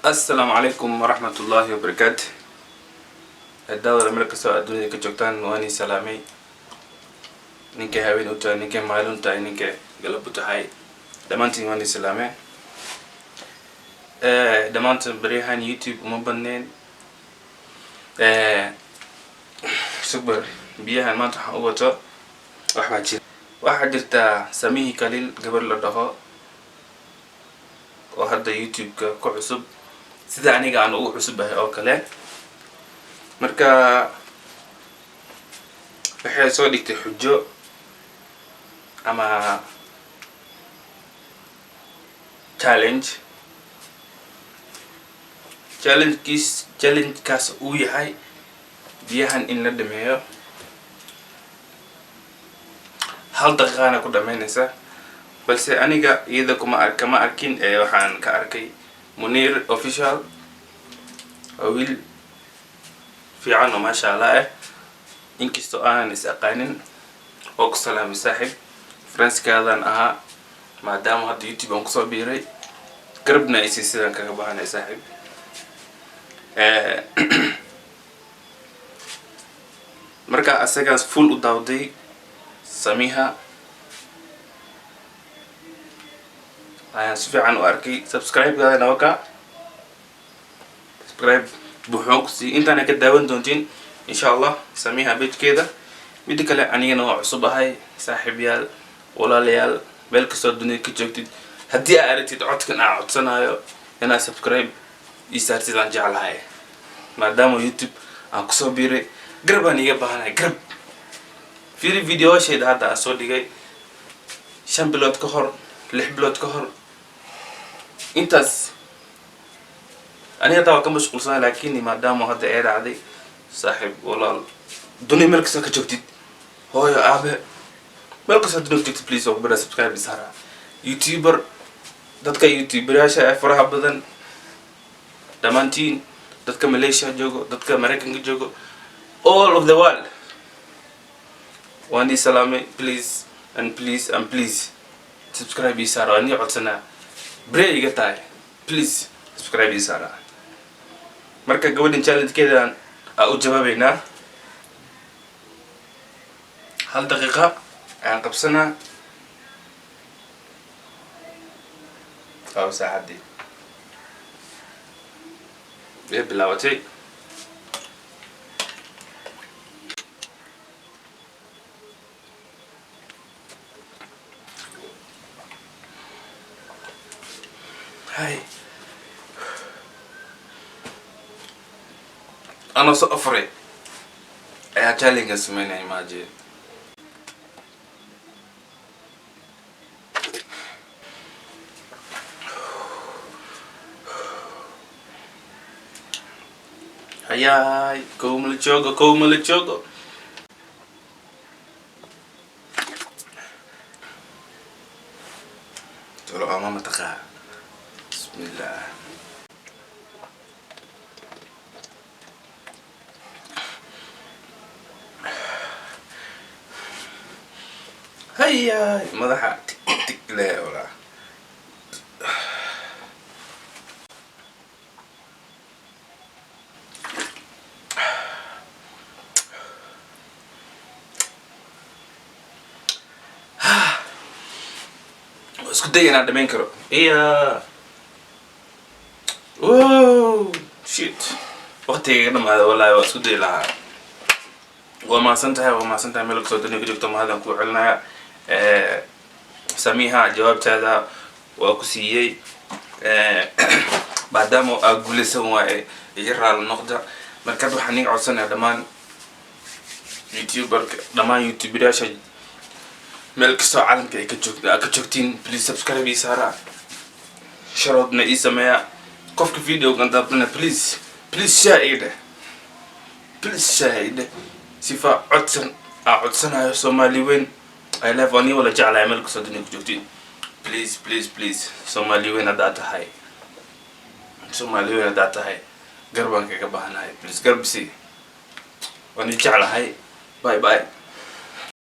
السلام عليكم ورحمة الله وبركاته. الدولة ملك سواء الدنيا كجوكتان واني سلامي نيكي هاوين اوتا نيكي مالون تاي نيكي قلب تحاي دمانتي واني سلامي دمانت بريهان يوتيوب ومبنين سكبر بيهان ما تحقوته واحد جرتا سميه كليل قبل لدهو وهذا يوتيوب كعصب sida aniga aan ugu cusubbahay oo kale marka waxay soo dhigtay xujo ama challenge kaas uu yahay biyahan in la dhameeyo hal daqiiqana ku dhameynaysa balse aniga iyada kama arkin waxaan ka arkay منير official ويل في عنه ما شاء الله إنكستو أنا نسأقانين أقصلا مساحب فرنس كذا أها ما دام هذا يوتيوب أنقصو بيري قربنا إسيسيران كغبانا ساحب مركا أساقان فول udawday سميها ayaan si fiican u arkay subscribe-gaada nawaka subscribe buuxoog si intaana ka daawan doontiin insha Allah samiha page-keeda mid kale anigana waa cusub ahay saaxiibayaal walaalayaal meel kastoo dunida ka joogtid haddii aad aragtid codkan aan codsanayo inaad subscribe ii saartid aan jeclahay maadaama YouTube aan kusoo biiray garab aan iga baahanahay garab fiiri videoshayda hadda aan soo dhigay 5 bilood ka hor 6 bilood ka hor intaas aniga taa ka mashquulsan laakiin maadaama hadda ay dhacday saaxiib walaal dunia meel kasta ka joogtid hooyo aabe meel kasta dunida joogtid please oo bada subscribe isara youtuber dadka youtuberyaasha ay faraha badan dhamaantiin dadka Malaysia joogo dadka Mareykanka joogo all of the world wani salame please and please subscribe isara ani codsana break iga tahay please subscribe isara marka gabadhan challenge-keedan u jawaabeynaa hal daqiiqa aan qabsanaa saacadii way bilaabatay هاي أنا صفري يا تالي قسميني ماجي هياي كوم الجوجو تقولوا ماما تخاف بسم الله هيا مدحة تك لا ولا اسكت دقيقة أنا دمين كرو إيه اوه شيت وقتي قدام هذا والله واسودي لها وما سنتها ملك صوتني كجوكتم هذا كو علنا سميها جوابت هذا وأكسيي بعدما أقول سوى يجرى النقطة مركز حنيق عصنا دمان يوتيوبر دمان يوتيوبر ملك سو عالم كي كجوكتين بليز سبسكرايب يسارع شرطنا إسماء قفك فيديو كان دابنا بليز شاهده سيفا عدسن هاي سومالي وين اي لاف اني ولا جعل عملك صدني كجوتين بليز سومالي وين اداتا هاي قربان كي قباهن هاي بليز قرب سي واني جعل هاي باي